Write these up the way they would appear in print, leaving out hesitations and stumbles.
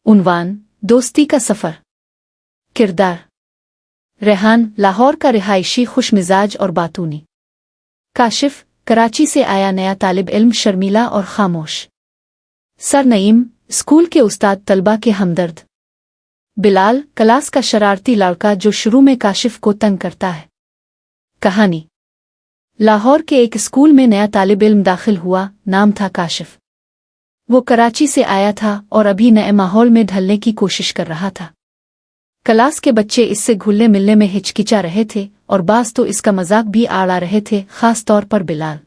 उन्वान दोस्ती का सफ़र। किरदार रेहान लाहौर का रिहायशी खुश मिजाज और बातूनी। काशिफ कराची से आया नया तालिब इल्म शर्मीला और खामोश। सर नईम स्कूल के उस्ताद तलबा के हमदर्द। बिलाल क्लास का शरारती लड़का जो शुरू में काशिफ को तंग करता है। कहानी लाहौर के एक स्कूल में नया तालिब इल्म दाखिल हुआ, नाम था काशिफ। वो कराची से आया था और अभी नए माहौल में ढलने की कोशिश कर रहा था। क्लास के बच्चे इससे घुलने मिलने में हिचकिचा रहे थे और बास तो इसका मजाक भी आड़ा रहे थे, खास तौर पर बिलाल।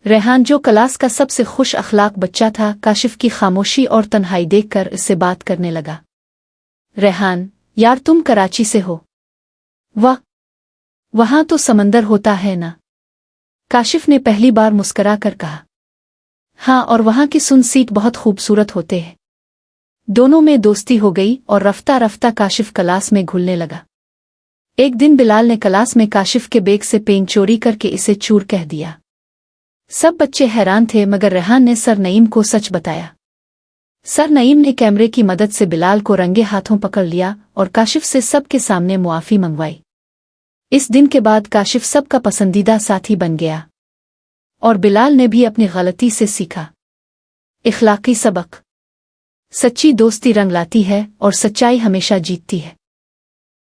रेहान जो क्लास का सबसे खुश अखलाक बच्चा था, काशिफ की खामोशी और तन्हाई देखकर इससे बात करने लगा। रेहान यार तुम कराची से हो? वाह, वहां तो समंदर होता है ना? काशिफ ने पहली बार मुस्करा कर कहा। हाँ, और वहां की सनसीट बहुत खूबसूरत होते हैं। दोनों में दोस्ती हो गई और रफ्ता रफ्ता काशिफ क्लास में घुलने लगा। एक दिन बिलाल ने क्लास में काशिफ के बैग से पेन चोरी करके इसे चूर कह दिया। सब बच्चे हैरान थे, मगर रेहान ने सर नईम को सच बताया। सर नईम ने कैमरे की मदद से बिलाल को रंगे हाथों पकड़ लिया और काशिफ से सबके सामने मुआफ़ी मंगवाई। इस दिन के बाद काशिफ सबका पसंदीदा साथी बन गया और बिलाल ने भी अपनी गलती से सीखा। इखलाकी सबक। सच्ची दोस्ती रंग लाती है और सच्चाई हमेशा जीतती है।